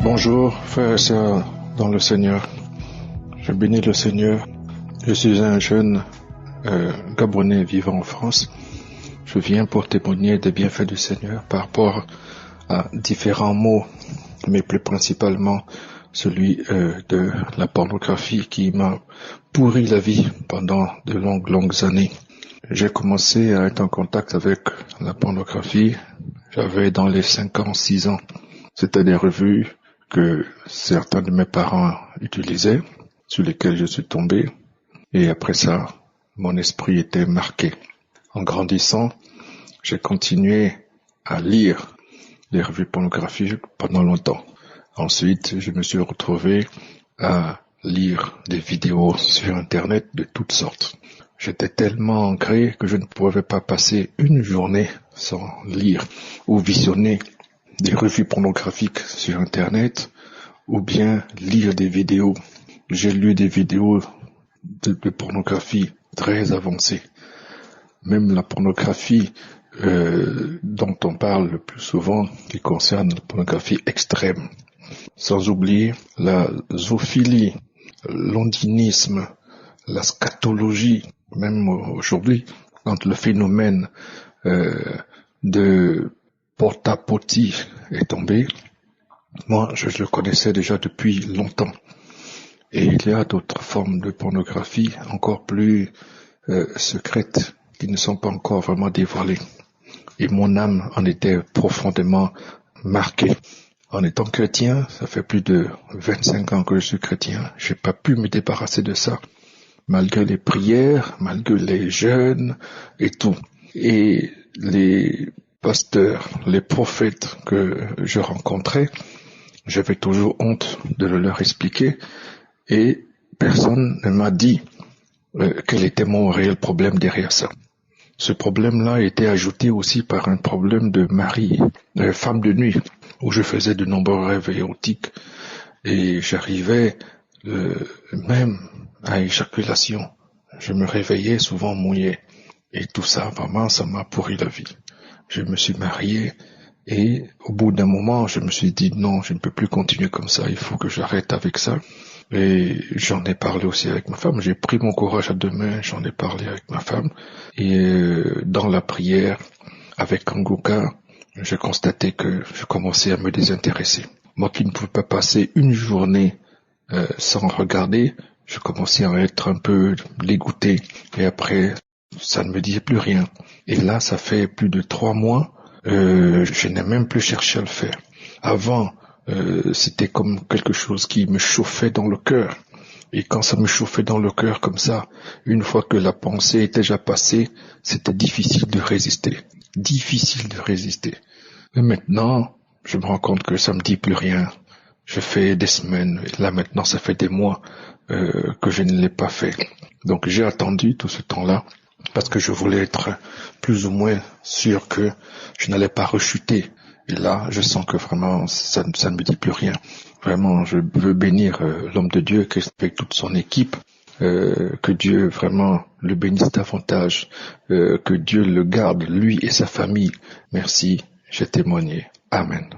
Bonjour, frères et sœurs dans le Seigneur. Je bénis le Seigneur. Je suis un jeune Gabonais vivant en France. Je viens pour témoigner des bienfaits du Seigneur par rapport à différents mots, mais plus principalement celui de la pornographie qui m'a pourri la vie pendant de longues années. J'ai commencé à être en contact avec la pornographie. J'avais dans les 5 ans, 6 ans. C'était des revues que certains de mes parents utilisaient, sur lesquels je suis tombé. Et après ça, mon esprit était marqué. En grandissant, j'ai continué à lire les revues pornographiques pendant longtemps. Ensuite, je me suis retrouvé à lire des vidéos sur Internet de toutes sortes. J'étais tellement ancré que je ne pouvais pas passer une journée sans lire ou visionner des revues pornographiques sur Internet ou bien lire des vidéos. J'ai lu des vidéos de pornographie très avancées. Même la pornographie dont on parle le plus souvent, qui concerne la pornographie extrême. Sans oublier la zoophilie, l'ondinisme, la scatologie. Même aujourd'hui, quand le phénomène de porta-potty est tombé, moi je le connaissais déjà depuis longtemps. Et il y a d'autres formes de pornographie encore plus secrètes qui ne sont pas encore vraiment dévoilées. Et mon âme en était profondément marquée. En étant chrétien, ça fait plus de 25 ans que je suis chrétien, j'ai pas pu me débarrasser de ça. Malgré les prières, malgré les jeûnes et tout. Et les pasteurs, les prophètes que je rencontrais, j'avais toujours honte de le leur expliquer et personne ne m'a dit quel était mon réel problème derrière ça. Ce problème-là était ajouté aussi par un problème de mari, femme de nuit, où je faisais de nombreux rêves érotiques et j'arrivais même à éjaculation. Je me réveillais souvent mouillé et tout ça, vraiment, ça m'a pourri la vie. Je me suis marié et au bout d'un moment, je me suis dit non, je ne peux plus continuer comme ça, il faut que j'arrête avec ça. Et j'en ai parlé aussi avec ma femme, j'ai pris mon courage à deux mains, j'en ai parlé avec ma femme. Et dans la prière, avec Kangoka, j'ai constaté que je commençais à me désintéresser. Moi qui ne pouvais pas passer une journée sans regarder, je commençais à être un peu dégoûté. Et après, ça ne me disait plus rien. Et là, ça fait plus de 3 mois, je n'ai même plus cherché à le faire. Avant, c'était comme quelque chose qui me chauffait dans le cœur. Et quand ça me chauffait dans le cœur comme ça, une fois que la pensée était déjà passée, c'était difficile de résister. Difficile de résister. Et maintenant, je me rends compte que ça me dit plus rien. Je fais des semaines, et là maintenant ça fait des mois que je ne l'ai pas fait. Donc j'ai attendu tout ce temps-là parce que je voulais être plus ou moins sûr que je n'allais pas rechuter. Et là, je sens que vraiment ça ne me dit plus rien. Vraiment, je veux bénir l'homme de Dieu avec toute son équipe. Que Dieu vraiment le bénisse davantage. Que Dieu le garde, lui et sa famille. Merci, j'ai témoigné. Amen.